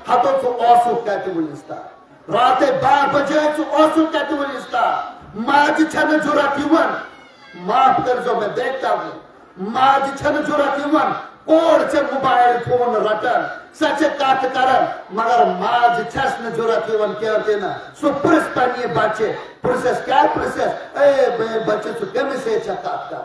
हतो छु ओसु कत वनिस्ता रात 12 बजे छु ओसु कत वनिस्ता माज छन जुरत युवन माफ कर जो मैं देखता हूँ माज छन जुरत युवन कोड से मोबाइल फोन रटन सच काट करन मगर माज छस न जुरत युवन कहते ना सो पुरस पनिए बच्चे पुरस क्या पुरस ए बच्चे सो कम से चकात का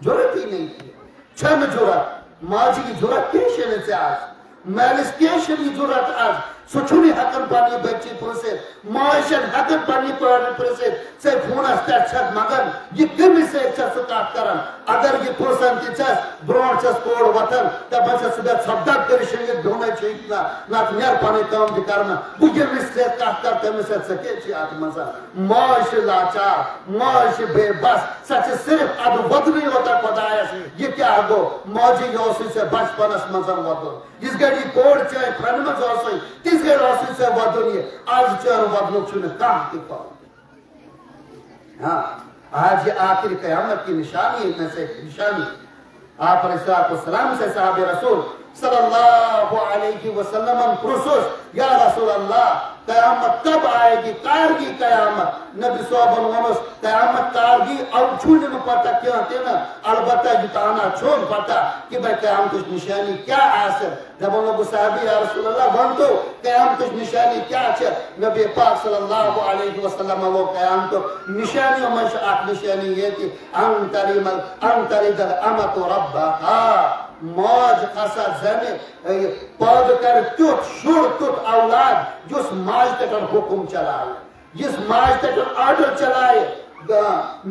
जुरत ही नहीं थी छन जुरत माज की जुरत केशन से आज मैलिस केशन की जुरत आज सुछुनी हकन पानी बच्ची पुरसे माशन हकन पानी पुरसे से फोन अस्तर छत मगन ये कम से छत काट करन अगर ये पुरसन की छत ब्रोड छत कोड वतन तब बच्चा सुबह शब्द कर शेंगे दोने चाहिए ना यार पानी काम भी करना बुझे मिस्टर काट करते में से सके छी आत्मसा माश लाचा माश बेबस सच सिर्फ अब वदनी होता खुदाया ये क्या गो मौजी योसी से बचपनस मजन वदन इस गड़ी कोड चाहे फ्रन में जोसई तीस गड़ योसी से वदनी आज चाहे वदनो चुने काम की पाओ हाँ आज ये आखिर क़यामत की निशानी में से निशानी आप अलैहिस्सलाम से साहब रसूल सल्लल्लाहु अलैहि वसल्लम पुरुषोस या रसूल अल्लाह क़यामत कब आएगी कारगी क़यामत नबी सोबन क़यामत कारगी और छूने में पता क्या होते ना अलबत्ता जुटाना छोड़ पता कि भाई क़यामत की निशानी क्या आसर जब उन लोगों साहबी या रसूल अल्लाह बन तो क़यामत की निशानी क्या है नबी पाक सल्लल्लाहु अलैहि वसल्लम वो क़यामत निशानी में से आठ निशानी ये थी अंतरिदल अमत रब्बहा मौज खसा जने पौध कर तुत शुर तुत औलाद जिस माज तक हुक्म चलाए जिस माज तक ऑर्डर चलाए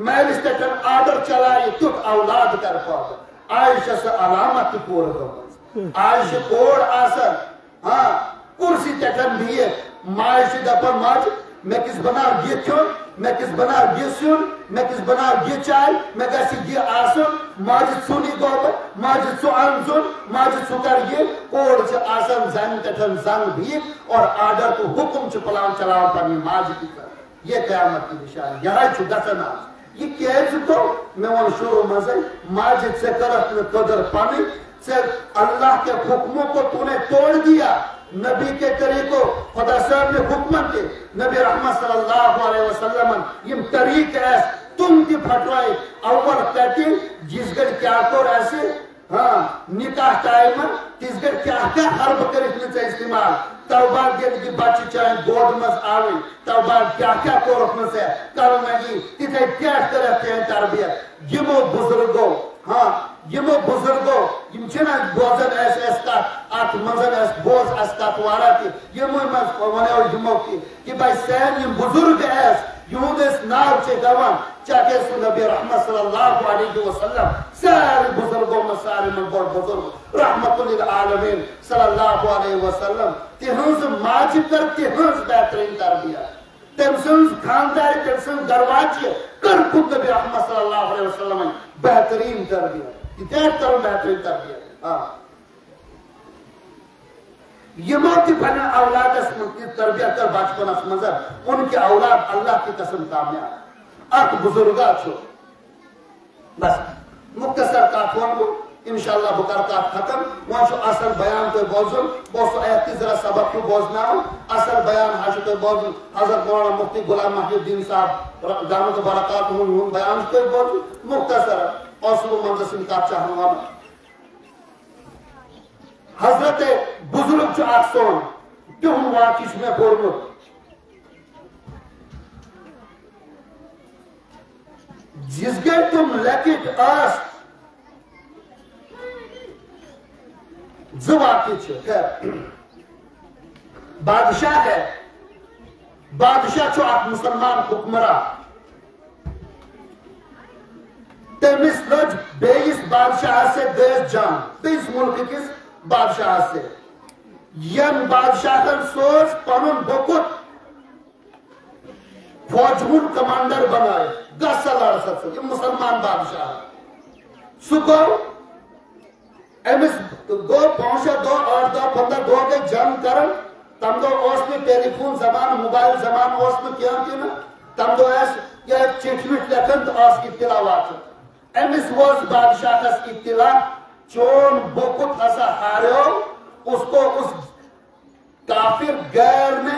मैलिस तक ऑर्डर चलाए तुत औलाद कर पौध आयशा से अलामत पूर दो आयशा कोड आसर हाँ कुर्सी तक भी है माज दपर माज मैं किस बना ये क्यों मैं किस बना ये सुन मैं किस बना ये चाय मैं कैसी ये आसन माजिद सुनी गोबर माजिद सु अनसुन माजिद सुकर ये कोड से आसन जंग तठन जंग भी और आर्डर को हुक्म से पलान चलाओ पानी माजिद की तरह ये क़यामत की निशानी यहाँ छुड़ाना ये क्या तो मैं वो शुरू मज़े माजिद से करत में कदर पानी से अल्लाह के हुक्मों को तूने तोड़ दिया नबी के तरीकों खुदा साहब ने हुक्म के नबी रहमत सल्लल्लाहु अलैहि वसल्लम ये तरीक है तुम की फटवाए अव्वल कहती जिसगढ़ क्या तो ऐसे हाँ निकाह टाइम तिसगढ़ क्या क्या हर्ब कर इस्तेमाल तब बाद की बच्ची चाहे गोद मस आवे तब बाद क्या क्या को रखने से कल नहीं तिथे क्या करते हैं तरबियत यमो बुजुर्गों हाँ यमो बुजुर्गों यम छना बोझन ऐस का आठ मंजन ऐस बोझ ऐस का तुआरा की यमो मस वने और यमो की भाई सैन यम बुजुर्ग ऐस यूदेस नाव से गवान चाहे सु नबी रहमत सल्लल्लाहु अलैहि वसल्लम सारे बुजुर्गों में सारे में बड़ बुजुर्ग रहमतुल लिल आलमीन सल्लल्लाहु अलैहि वसल्लम तिहंस माज कर तिहंस बेहतरीन तरबियत तमसंस खानदार तमसंस दरवाजे कर खुद नबी रहमत सल्लल्लाहु अलैहि वसल्लम बेहतरीन तरबियत इतना तरह बेहतरीन तरबियत हाँ ये मोती बना औलाद की तरबियत कर बचपन मजर उनके औलाद अल्लाह की कसम कामयाब अक बुजुर्गा छो बस मुख्तसर काफोन को इंशाल्लाह बुकर का खत्म वहाँ जो असल बयान तो बोझुल बोसो आयत जरा सबक को बोझना हो असल बयान हाशि तो बोझुल हज़रत मौलाना मुफ्ती गुलाम मुहिद्दीन साहब दामत बरकात हूँ बयान तो बोझुल मुख्तसर औसलो मंजसिन का चाहना हजरत बुजुर्ग जो आसोन क्यों वाकिश में बोलमुत जिसके तुम लकित आस जवाकिच है बादशाह है बादशाह जो आप मुसलमान हुक्मरा तमिस लज बेइस बादशाह से देश जान बेइस मुल्क किस बादशाह से यम बादशाह का सोच पनुन बकुत फौजहुन कमांडर बनाए 10 साल ये मुसलमान बादशाह सुको एमएस दो पहुंचा 2 8 10 15 2 के जंग करन तम दो ओस में टेलीफोन जमान मोबाइल जमान ओस में क्या की ना तम दो ऐस या चिट्ठी लेखन तो ओस की तिलावत एमएस वॉज बादशाह का इत्तिला चोन बोकुत हसा हारो उसको उस काफिर गैर ने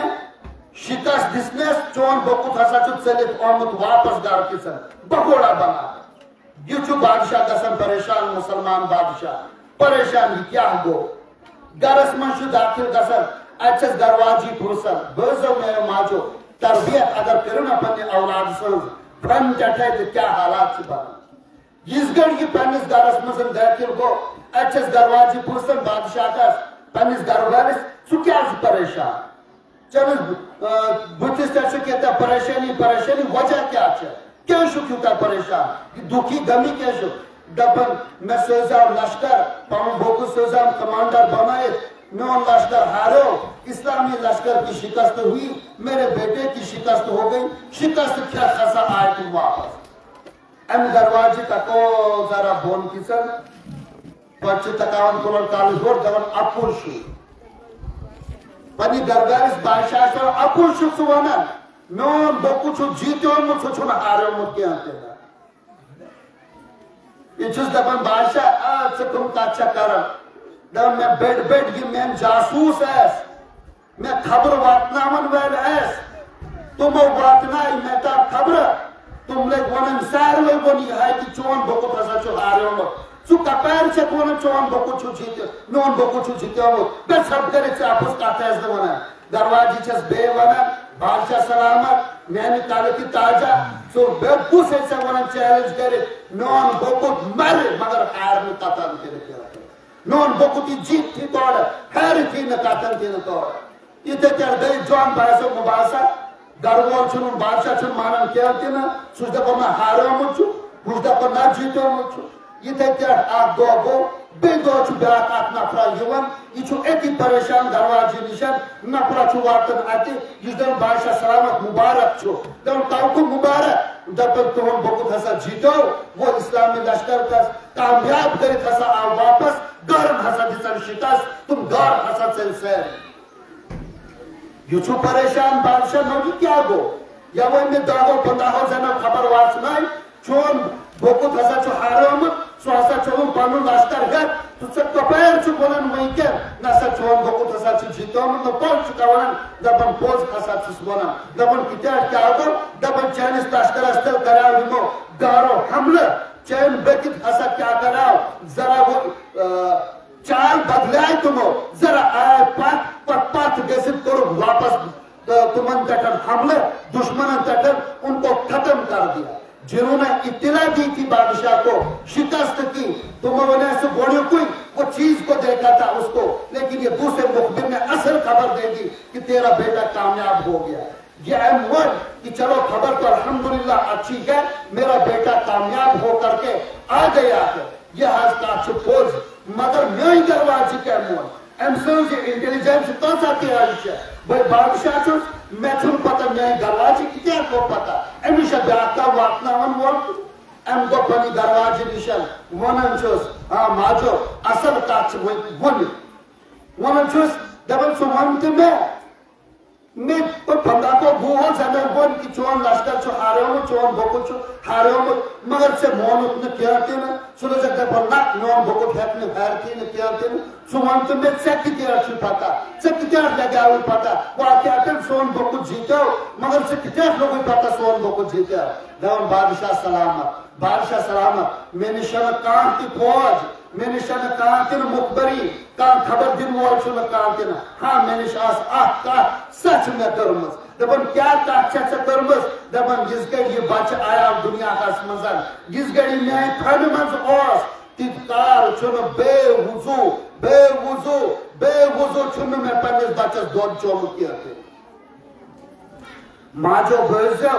शिकस्त दिसनेस चोन बकुत हसा चलित आमुत वापस घर किस बगोड़ा बना यह बादशाह गसन परेशान मुसलमान बादशाह परेशान यह क्या गो गरस मज दाखिल गसन अच्छस दरवाजी पुरसन बजो मेरो माजो तरबियत अगर करो ना पन्ने औलाद सज फन जठे तो क्या हालात बना इस गढ़ की पन्निस गरस मजन दाखिल गो अच्छस दरवाजी पुरसन बादशाह का पन्निस दरबारिस सु क्या परेशान चल बुतिस कहता परेशानी परेशानी वजह क्या क्या क्यों परेशान दुखी गमी क्या दपन मैं सोजाम लश्कर पवन बोकु सोजाम कमांडर बनाए मैं लश्कर हारो इस्लामी लश्कर की शिकस्त हुई मेरे बेटे की शिकस्त हो गई शिकस्त क्या खासा आए तुम वापस एम दरवाजे तको जरा बोन किसन पच्चीस तकावन कुलर काल जोर दवन अपुर शु पनी दरबारिस बादशाह सो अपुर शु सुवाना नोन बोकु छु जीतो मु छु छु हारो मु क्या तेना इचुस दपन बादशाह आ तुम का अच्छा कर दम मैं बेड ये मैं जासूस ऐस मैं खबर वातनावन वेल ऐस तुम वातना मैं ता खबर तुम ले वनन सारवे वनी है कि चोन बको फसा चो हारो मो सु कपार से कोन चोन बको छु जीते नोन बको छु जीते वो बे सब करे चापस का तेज दवना दरवाजी छस बे वना बादशाह सलामत मैंने काले की ताजा सो बेबू से वनन चैलेंज करे नोन बको मर मगर हार में कतल के नोन बको की जीत थी तोड़ हार थी न कतल थी न तोड़ इते कर दे जॉन बासो मुबासा दरवार छुन बादशाह छुन मानन क्या थी ना सुजदा को मैं हारो मुझु सुजदा को ना जीतो मुझु इते कर आप दो गो बेदो छु ब्याक आप नफरा युवन इछु एति परेशान दरवाजे निशान नफरा छु वातन आते युदन बादशाह सलामत मुबारक छु दम ताऊ मुबारक दपन तो बहुत हसा जीतो वो इस्लामी लश्कर का कामयाब करे हसा आ वापस गरम हसा दिसन शिकस्त तुम घर हसा चल से युछु परेशान बादशाह नोगी क्या गो या वो में दागो पंदाहो जना खबर वासनाई चोन बहुत हसा छु हारम स्वासा चोन पानु लश्कर गत तो सब कपार छु बोलन वही के नसा चोन बहुत हसा छु जीतो न पोल छु कावन दबन पोज हसा छु बोलन दबन किता क्या गो दबन चाइनीज लश्कर अस्तर कराओ निमो गारो हमला चैन बेकित हसा क्या कराओ जरा वो चाल बदलाए तुमो जरा आए पात गसित करो वापस तुमन तटर हमले दुश्मन तटर उनको खत्म कर दिया जिन्होंने इत्तला दी थी बादशाह को शिकस्त की तुमने से बोले कोई वो चीज को देखा था उसको लेकिन ये दूसरे मुखबिर ने असल खबर दे दी कि तेरा बेटा कामयाब हो गया ये अहम कि चलो खबर तो अल्हम्दुलिल्लाह अच्छी है मेरा बेटा कामयाब हो करके आ गया है यह आज का छुपोज मगर मैं दरवाजे के मोन एमसोज इंटेलिजेंस तो साथी आइश भाई बादशाह छु मैं छु पता मैं दरवाजे किते को पता एमिशा ब्याका वातनावन वोल एम गो पनी दरवाजे निशान वनन छुस हां माजो असल का छु वनन छुस डबल सुमन ते मैं पर पंदा को गुहो जने बोन की चोन लश्कर छु हारो चोन बको छु हारो मगर से मोन उतने क्या थे ना सुनो जगह पर ना नोन बको फेंकने फायर थी ने क्या थे सुमन तो में सेक्ट क्या छु पता सेक्ट क्या लगा हुआ पता वो क्या थे सोन बको जीतो मगर से कितने लोगों को पता सोन बको जीता दाम बादशाह सलामत मैंने शन कान की फौज मैंने शन कान के मुखबरी कान खबर दिन वाल छु कान के हां मैंने शास का सच में करमस दबन क्या का अच्छा करमस दबन जिस गई ये बच्चा आया दुनिया का समझन जिस गई में फन मंज ओस तिकार छुन बेवुजू छुन में पन्ने बच्चा दोन चोम किया थे माजो बजो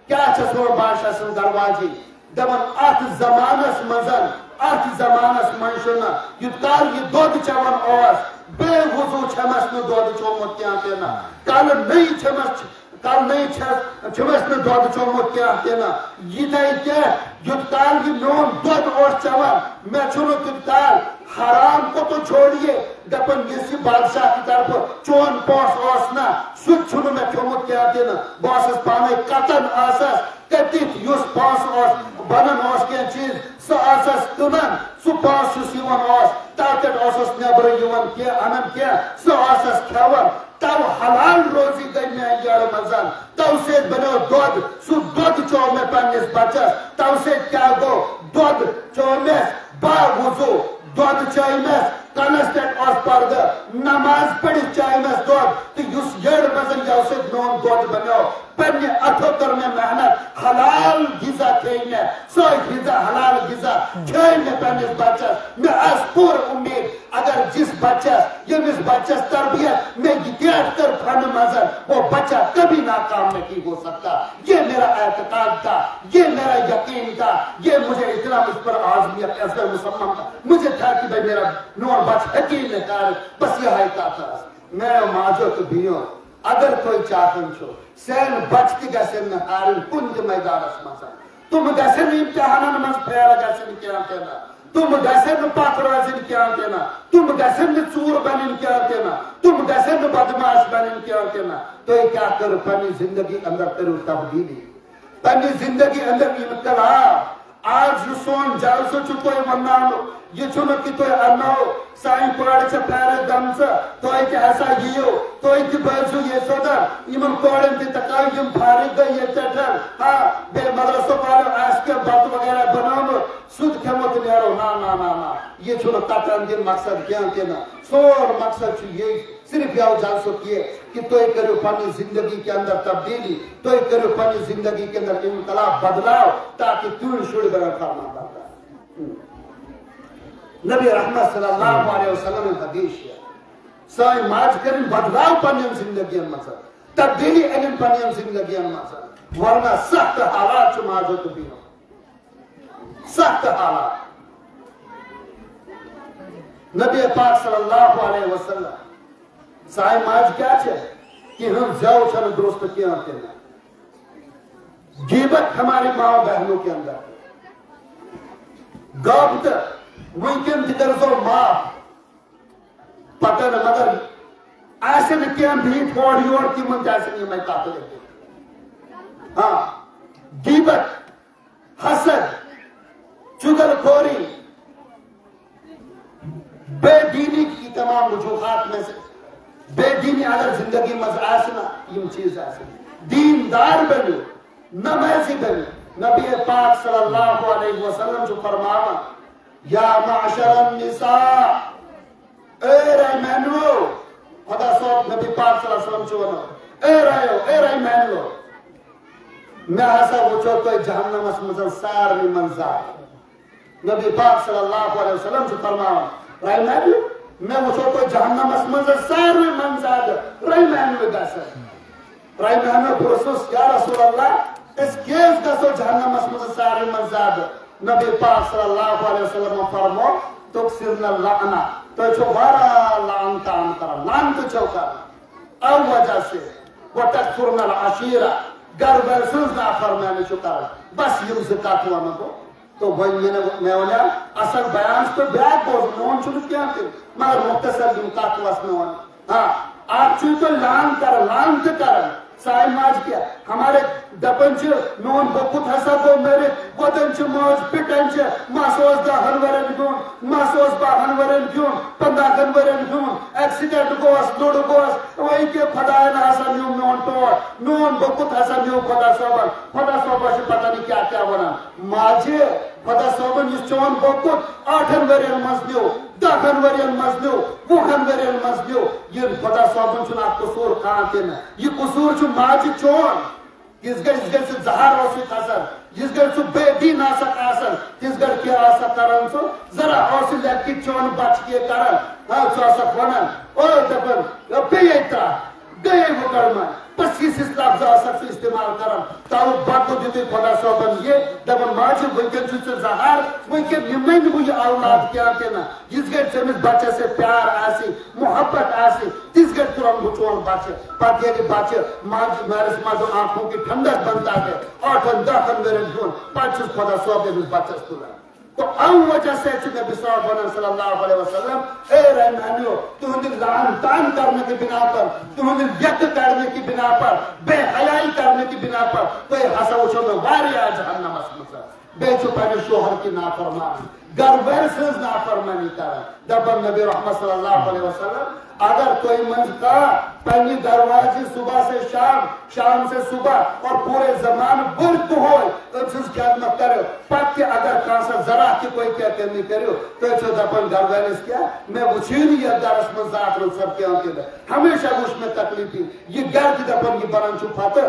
क्या छसो बादशाह सन दरवाजे दबन आठ जमानस मजन आठ जमानस मंशना युतार ये दोद चवन ओस बेवुजू छमस न दोद चोम क्या तेना कल नहीं छमस न दोद चोम क्या तेना ये क्या युतार ये नोन दोद ओस चवन मैं छुनो युतार हराम को तो छोड़िए दपन इसी बादशाह की तरफ चोन पॉस ओसना सुच छुनो मैं चोम क्या तेना बॉसस पाने कतन आसस कतित युस पॉस ओस बनन ओस क्या चीज सो आसस तुनन सु पॉस युवन ओस ताकत ओसस नेबर युवन क्या अनन क्या सो आसस खावन تو حلال روزی گئی میں یار مزان تو سے بنو دود سو دود چو میں پنس بچس تو سے کیا گو دود چو میں با وضو دود چائی میں کنسٹنٹ اس پرد نماز پڑھی چائی میں دود تو یس یڑ مزن یا سے نون دود بنو پنی اتھو کر میں محنت حلال غذا کھینے سوئی غذا حلال غذا کھینے پنس بچس میں اس پور امید اگر جس بچس یمس بچس تربیت میں گیٹ کر پھن مزن وہ بچہ کبھی ناکام نہیں ہو سکتا. یہ میرا اعتقاد تھا, یہ میرا یقین تھا, یہ مجھے اتنا مجھ پر عازمیت ایسا مسمم تھا. مجھے تھا کہ بھئی میرا نور بچ حکیم کار بس یہ آئیتا تھا میں ماجو تو بیوں اگر کوئی چاہتن چھو سین بچتی گیسے میں ہارن کن کے میدان اس مزن تم گیسے میں امتحانا نماز پھیرا گیسے میں کیا کہنا تم گیسے میں پاکروازن کیا کہنا تم گیسے میں چور بنن کیا کہنا تم گیسے میں بدماش بنن کیا کہنا تو یہ کیا کرو پنی زندگی اندر کرو تبدیلی پنی زندگی اندر انقلاب. آج یہ سون جلسہ چھو ونانو یہ چھو کہ تو انو سائیں پاڑ سے پھیرے دم سے تو ایک ایسا یہ تو ایک بیسو یہ صدر ایمن کوڑن تی تکائی یم پھارک گئی یہ چٹر ہاں بے مدرسوں پاڑو ایس کے بات وغیرہ بناو سود کھمت نیرو نا نا نا نا یہ چھو قطعن دن مقصد کیا کہنا سور مقصد چھو یہ صرف یاو جلسو کیے کہ تو ایک کرو پانی زندگی کے اندر تبدیلی تو ایک کرو پانی زندگی کے اندر انقلاب بدلاو تاکہ تون شوڑ برا فرما پاتا. نبی رحمت صلی اللہ علیہ وسلم حدیث ہے سائیں ماج کریں بدلاو پانیم زندگی مزا تبدیلی علم پانیم زندگی مزا ورنہ سخت حالات چو ماجو تو بھی سخت حالات. نبی پاک صلی اللہ علیہ وسلم سائیں ماج کیا چھے کہ ہم زیو چھن درست کیا ہوتے ہیں غیبت ہماری ماں بہنوں کے اندر گابت ممکن تکر زو ماں پتن مگر ایسے نکیم بھی تھوڑ یور کی من جیسے نہیں میں قاتل ہے. ہاں غیبت حسد چگل خوری بے دینی کی تمام وجوہات میں سے بے دینی اگر زندگی مزعاسنا یہ چیز آسنا دیندار بنو نمازی بنو. نبی پاک صلی اللہ علیہ وسلم جو فرماوا یا معشر النساء اے رائے مینو خدا صاحب نبی پاک صلی اللہ علیہ وسلم جو اے رائے مینو میں ایسا وچو تو جہنم اس مزل سارنی منظار. نبی پاک صلی اللہ علیہ وسلم جو فرماوا رائے مینو میں وچو تو جہنم اس مزل سارنی منظار رائے مینو گاسر رائے مینو پرسوس یا رسول اللہ اس کیس گاسو جہنم اس مزل سارنی منظار. نبی پاک صلی اللہ علیہ وسلم فرمو تکسرن اللعنہ تو چھو بارا لعنتا انترا لعنت چھو کر او وجہ سے وَتَكْفُرْنَ الْعَشِيرَ گر ورسوز نا فرمانے چھو کر بس یم زکاة ہوا میں کو تو وہی میں انہیں اصل بیان تو بیاد بوز نون چھو کیا کہ مگر مختصر زکاة ہوا اس میں ہونے ہاں آپ چھو تو لعنت کر سائے ماج کیا ہمارے دپن چھو نون بکت حسا دو میرے ودن چھو موج پٹن چھو ماسوز دا ہنورن گون ماسوز با ہنورن گون پندہ گنورن گون ایکسیڈنٹ گوس لوڑ گوس وہی کے خدای نا حسا نیو نون توڑ نون بکت حسا نیو خدا صوبہ سے پتہ نہیں کیا کیا بنا ماجے خدا صوبہ نیو چون بکت 8 ورین مزنیو 10 ورین مزنیو 20 ورین مزنیو یہ خدا صوبہ چھو نا قصور کانتے نا یہ قصور چھو ماجی چون اس گھر سے زہار ہوسی خسر جس گھر سے بے دین آسک آسن جس گھر کی آسک کرن سو ذرا ہوسی لیکی چون بچ کے کرن ہاں سو آسک ونن اوہ دفن پیتا گئے وہ کرمان پس اس لفظ آسک سے استعمال کرن تاو باتو دیتے خدا صوبن یہ دفن ماجی ویکن سے زہار ویکن یمین ہوئی اولاد کیا کہنا جس گھر سے بچے سے پیار آسی محبت آسی تیس گھر ترم بچون بچے پاک یہ کہ بچے ماجی مارس مادو آنکھوں کی ٹھنڈک بنتا ہے 8-10 میرے جون پانچس خدا صوبن بچے سکولا تو او وجہ سے چکے بسار صلی اللہ علیہ وسلم اے رحمانیو تو ہندی لعنتان کرنے کی بنا پر تو ہندی یک کرنے کی بنا پر بے حیائی کرنے کی بنا پر تو یہ حسا وچھو میں واری آ جہنم اسمسا بیچو پہنے شوہر کی نافرمانی گھر ویسز نافرمانی کرا دبن نبی رحمت صلی اللہ علیہ وسلم اگر کوئی منز کا پہنی دروازی صبح سے شام شام سے صبح اور پورے زمان برد ہوئے انسز خدمت کرو پت کہ اگر کانسا ذرا کی کوئی کیا کرنی کرو تو چھو دبن گھر ویلس کیا میں وچھینی یا درس من ذات رو سب کے آنکے دے ہمیشہ وش میں تکلیف تھی یہ گھر کی دبن یہ برن چھو پاتا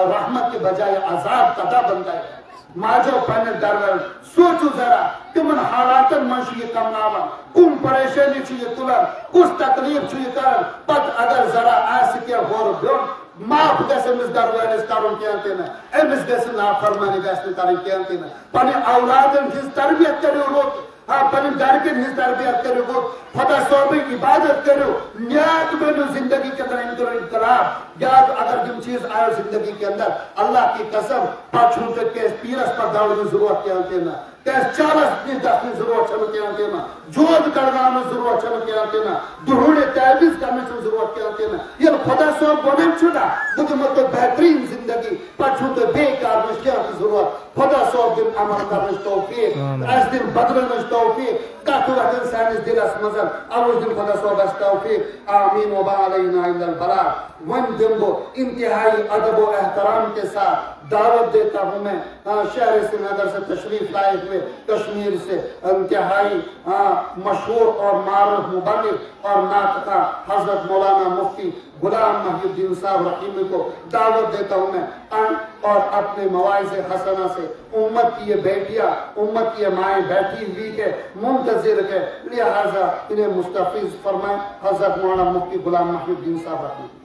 رحمت کے بجائے عذاب تدا بندہ ہے ماجو پہنے درول سوچو ذرا تمن حالاتن منشی یہ کمناوا کم پریشانی چھو یہ تلن کس تکلیف چھو یہ کرن پت اگر ذرا آس کیا غور بیون معاف گیسے مس درویلس کرن کیانتے نا امس گیسے نافرمانی گیسے کرن کیانتے نا پنے اولادن ہز تربیت کرو روت ہاں پنے گھر کے ہز تربیت کرو روت خدا صحبی عبادت کرو نیات میں نو زندگی کے اندر انقلاب یاد اگر جن چیز آئے زندگی کے اندر اللہ کی قسم پاچھوں تک کے پیرس پر داوری ضرورت کیانتے نا تیس چالس نی دخلی ضرورت چلو کیانتے نا جود کرنا ضرورت چلو کیانتے نا دروڑے تیبیز کرنے سے ضرورت کیانتے نا یہ خدا صحب بنن چھنا بودھ مطلب بہترین زندگی پاچھوں تک بے کارنش کیانتی ضرورت خدا صحب دن عمل کرنش توفیق اس دن بدلنش توفیق کاتو رکھن سینس دل اس مزل اوز دن خدا صحب اس توفیق آمین و با علینا الا البلا ون دن کو انتہائی ادب و احترام کے ساتھ دعوت دیتا ہوں میں شہر سری نگر سے تشریف لائے ہوئے کشمیر سے انتہائی مشہور اور معروف مبلغ اور ناطقہ حضرت مولانا مفتی غلام محی الدین صاحب رحیمی کو دعوت دیتا ہوں میں اور اپنے مواعظ حسنہ سے امت کی یہ بیٹیاں امت کی یہ مائیں بیٹھی ہوئی کے منتظر کے لہذا انہیں مستفیض فرمائیں حضرت مولانا مفتی غلام محی الدین صاحب رحیمی